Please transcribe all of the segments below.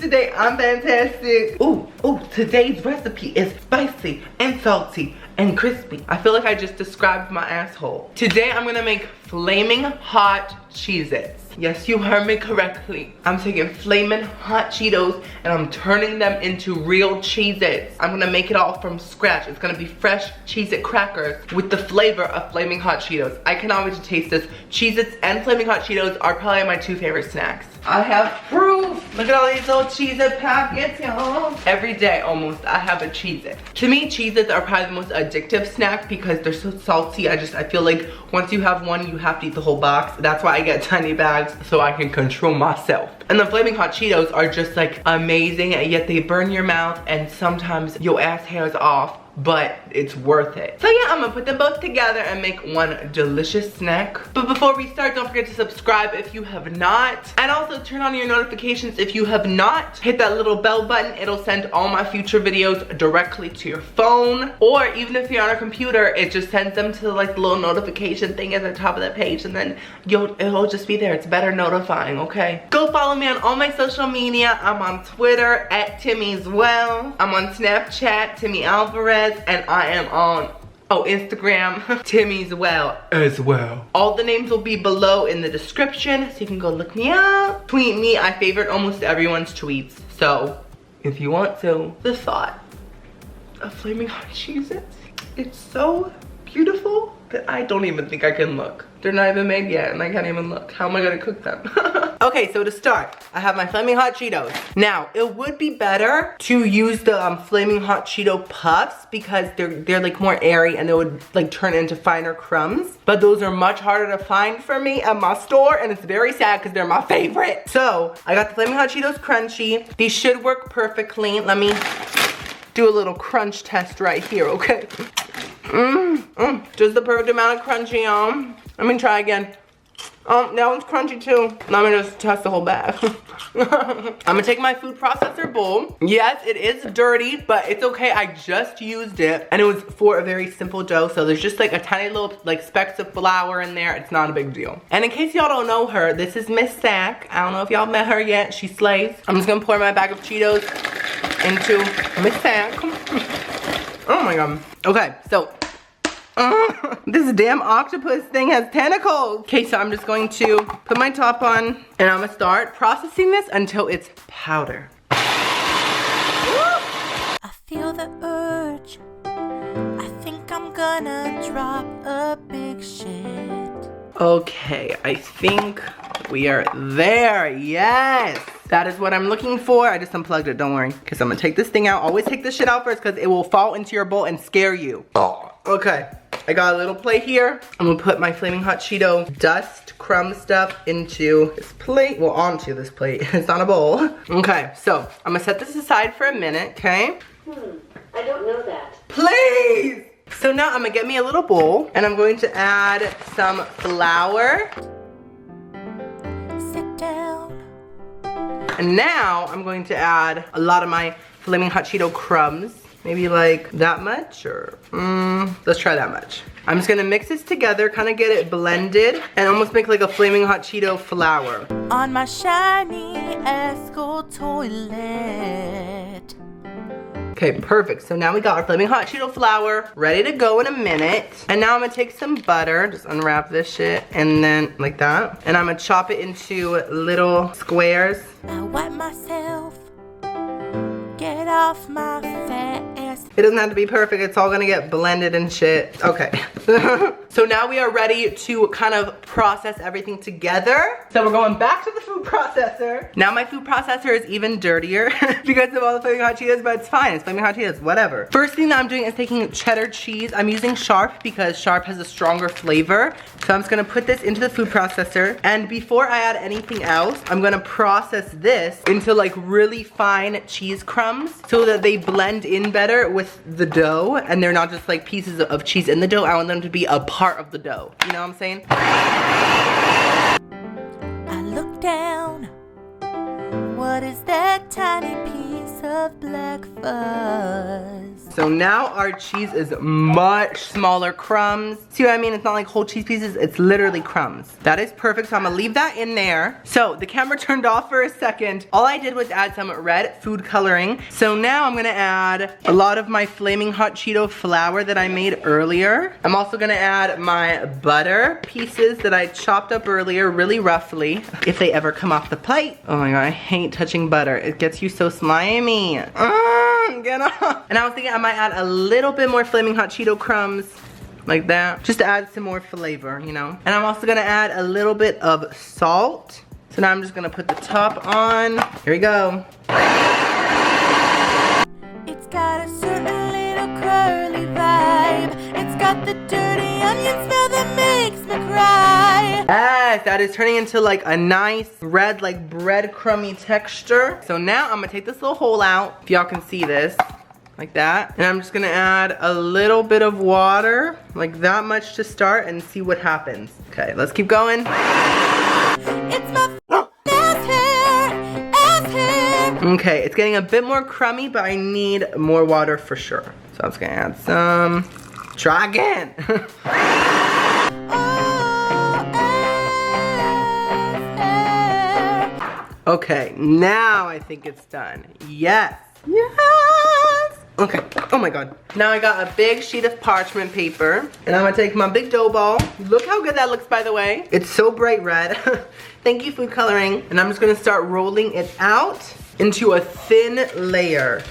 today? I'm fantastic. Ooh, today's recipe is spicy and salty and crispy. I feel like I just described my asshole. Today I'm gonna make flaming hot Cheez-Its. Yes, you heard me correctly. I'm taking flaming hot Cheetos and I'm turning them into real Cheez-Its. I'm gonna make it all from scratch. It's gonna be fresh Cheez-It crackers with the flavor of flaming hot Cheetos. I cannot wait to taste this. Cheez-Its and flaming hot Cheetos are probably my 2 favorite snacks. I have proof. Look at all these little Cheez-It packets, y'all. Every day almost I have a Cheez-It. To me, Cheez-Its are probably the most addictive snack because they're so salty. I feel like once you have one, you have to eat the whole box. That's why I get tiny bags so I can control myself. And the flaming hot Cheetos are just like amazing, yet they burn your mouth and sometimes your ass hairs off, but it's worth it. So yeah, I'm gonna put them both together and make one delicious snack. But before we start, don't forget to subscribe if you have not. And also turn on your notifications if you have not. Hit that little bell button. It'll send all my future videos directly to your phone. Or even if you're on a computer, it just sends them to like the little notification thing at the top of the page, and then it'll just be there. It's better notifying, okay? Go follow me on all my social media. I'm on Twitter at Timmy'swell. I'm on Snapchat, Timmy Alvarez. And I am on Instagram, Timmy'swell as well. All the names will be below in the description, so you can go look me up. Tweet me. I favorite almost everyone's tweets, so if you want to. The thought of flaming hot Cheez-Its, it's so beautiful that I don't even think I can look. They're not even made yet and I can't even look. How am I gonna cook them? Okay, so to start, I have my flaming hot Cheetos. Now, it would be better to use the flaming hot Cheeto puffs because they're like more airy and they would like turn into finer crumbs. But those are much harder to find for me at my store, and it's very sad because they're my favorite. So, I got the flaming hot Cheetos crunchy. These should work perfectly. Let me do a little crunch test right here, okay? Just the perfect amount of crunchy, Let me try again. That one's crunchy too. Let me just test the whole bag. I'm gonna take my food processor bowl. Yes, it is dirty, but it's okay. I just used it and it was for a very simple dough. So there's just like a tiny little like specks of flour in there. It's not a big deal. And in case y'all don't know her, this is Miss Sack. I don't know if y'all met her yet. She slays. I'm just gonna pour my bag of Cheetos into Miss Sack. Oh my God. Okay, so this damn octopus thing has tentacles. Okay, so I'm just going to put my top on and I'm gonna start processing this until it's powder. I feel the urge. I think I'm gonna drop a big shit. Okay, I think we are there. Yes, that is what I'm looking for. I just unplugged it, don't worry, because I'm gonna take this thing out. Always take this shit out first because it will fall into your bowl and scare you. Okay, I got a little plate here. I'm gonna put my flaming hot Cheeto dust crumb stuff into this plate. Well, onto this plate. It's not a bowl. Okay, so I'm gonna set this aside for a minute, okay? I don't know that. Please! So now I'm gonna get me a little bowl and I'm going to add some flour. Sit down. And now I'm going to add a lot of my flaming hot Cheeto crumbs. Maybe like that much, or let's try that much. I'm just gonna mix this together, kind of get it blended, and almost make like a flaming hot Cheeto flour. On my shiny Esco toilet. Okay, perfect. So now we got our flaming hot Cheeto flour ready to go in a minute. And now I'm gonna take some butter, just unwrap this shit, and then like that. And I'm gonna chop it into little squares. I wipe myself. Get off my fat ass. It doesn't have to be perfect, it's all gonna get blended and shit. Okay. So now we are ready to kind of process everything together. So we're going back to the food processor. Now my food processor is even dirtier because of all the flaming hot Cheetos, but it's fine, it's flaming hot Cheetos, whatever. First thing that I'm doing is taking cheddar cheese. I'm using Sharp because Sharp has a stronger flavor. So I'm just gonna put this into the food processor. And before I add anything else, I'm gonna process this into like really fine cheese crumbs so that they blend in better with the dough and they're not just like pieces of cheese in the dough. I want them to be a part of the dough. You know what I'm saying? I look down. What is that tiny piece piece of black fuzz. So now our cheese is much smaller crumbs. See what I mean? It's not like whole cheese pieces, it's literally crumbs. That is perfect, so I'm gonna leave that in there. So the camera turned off for a second. All I did was add some red food coloring. So now I'm gonna add a lot of my Flaming Hot Cheeto flour that I made earlier. I'm also gonna add my butter pieces that I chopped up earlier really roughly, if they ever come off the plate. Oh my god, I hate touching butter. It gets you so slimy. Get off. And I was thinking I might add a little bit more Flaming Hot Cheeto crumbs, like that, just to add some more flavor, you know. And I'm also gonna add a little bit of salt. So now I'm just gonna put the top on. Here we go. It's got a certain little curly vibe. It's got the dirty onion smell that makes me cry. Yes, that is turning into like a nice red, like breadcrumby texture. So now I'm gonna take this little hole out, if y'all can see this, like that. And I'm just gonna add a little bit of water, like that much to start, and see what happens. Okay, let's keep going. It's my ass hair. Okay, it's getting a bit more crummy, but I need more water for sure. So I'm just gonna add some. Try again. Okay, now I think it's done. Yes. Yes. Okay, oh my god. Now I got a big sheet of parchment paper, and I'm gonna take my big dough ball. Look how good that looks, by the way. It's so bright red. Thank you, food coloring. And I'm just gonna start rolling it out into a thin layer.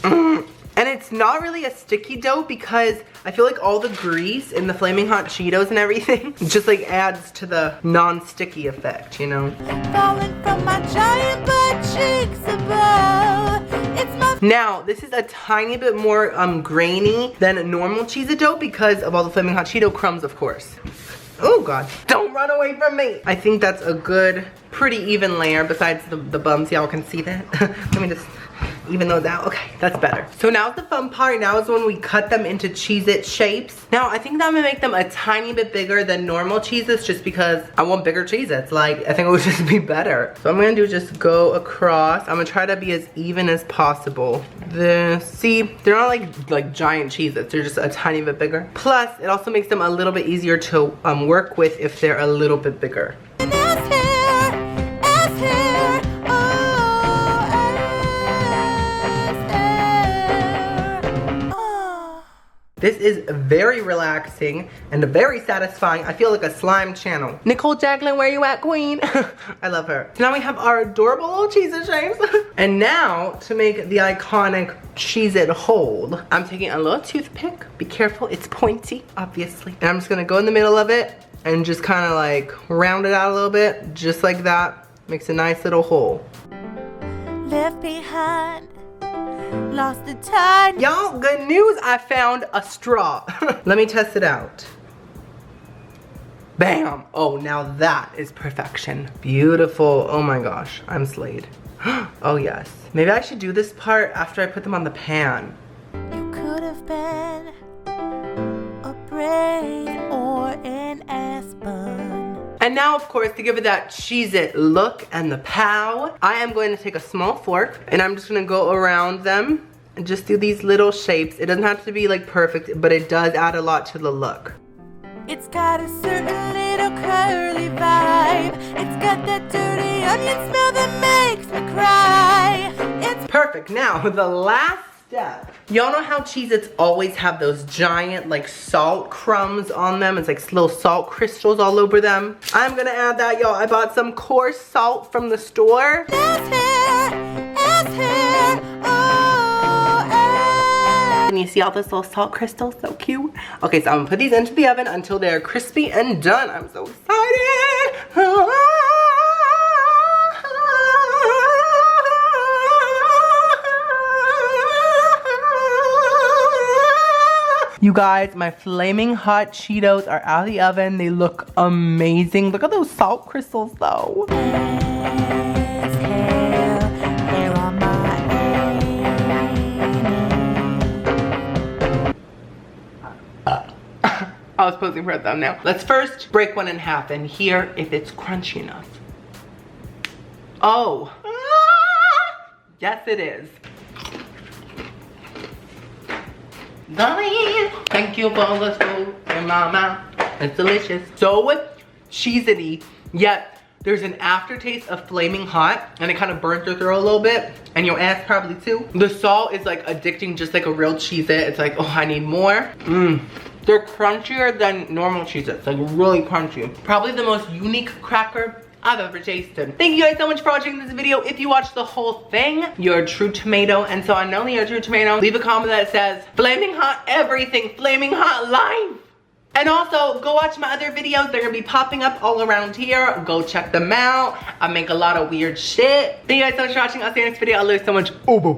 And it's not really a sticky dough because I feel like all the grease in the Flaming Hot Cheetos and everything just like adds to the non-sticky effect, you know? Falling from my giant butt cheeks above. It's my Now, this is a tiny bit more grainy than a normal Cheez-It dough because of all the Flaming Hot Cheeto crumbs, of course. Oh god, don't run away from me. I think that's a good, pretty even layer besides the bumps. Y'all can see that. Let me just even those out. Okay, that's better. So now's the fun part. Now is when we cut them into Cheez-It shapes. Now I think that I'm gonna make them a tiny bit bigger than normal Cheez-Its just because I want bigger Cheez-Its. Like, I think it would just be better. So I'm gonna do just go across. I'm gonna try to be as even as possible. See, they're not like giant Cheez-Its. They're just a tiny bit bigger. Plus, it also makes them a little bit easier to work with if they're a little bit bigger. This is very relaxing and very satisfying. I feel like a slime channel. Nicole Jacqueline, where you at, queen? I love her. So now we have our adorable little Cheez-It shapes. And now, to make the iconic Cheez-It hold, I'm taking a little toothpick. Be careful, it's pointy, obviously. And I'm just gonna go in the middle of it and just kind of like round it out a little bit, just like that. Makes a nice little hole. left behind. Lost the time. Y'all, good news, I found a straw. Let me test it out. Bam! Oh, now that is perfection. Beautiful. Oh my gosh, I'm slayed. Oh yes. Maybe I should do this part after I put them on the pan. You could have been a braid or an aspen. And now, of course, to give it that Cheez-It look and the pow, I am going to take a small fork and I'm just gonna go around them and just do these little shapes. It doesn't have to be like perfect, but it does add a lot to the look. It's got a certain little curly vibe. It's got that dirty onion smell that makes me cry. It's perfect. Now, the last step. Y'all know how Cheez-Its always have those giant like salt crumbs on them? It's like little salt crystals all over them. I'm gonna add that, y'all. I bought some coarse salt from the store. And you see all those little salt crystals? So cute. Okay, so I'm gonna put these into the oven until they're crispy and done. I'm so excited. You guys, my flaming hot Cheetos are out of the oven. They look amazing. Look at those salt crystals though. I was posing for a thumbnail. Let's first break one in half and hear if it's crunchy enough. Oh. Yes, it is. Darling, thank you for the food in my mouth. It's delicious. So Cheez-It-y, yet there's an aftertaste of flaming hot, and it kind of burns your throat a little bit, and your ass probably too. The salt is like addicting, just like a real Cheez-It. It's like, oh, I need more. They're crunchier than normal Cheez-Its, like really crunchy. Probably the most unique cracker I've ever tasted. Thank you guys so much for watching this video. If you watched the whole thing, you're a true tomato. And so I know you're a true tomato. Leave a comment that says, flaming hot everything, flaming hot life. And also, go watch my other videos. They're gonna be popping up all around here. Go check them out. I make a lot of weird shit. Thank you guys so much for watching. I'll see you in the next video. I love you so much. Oh, boo.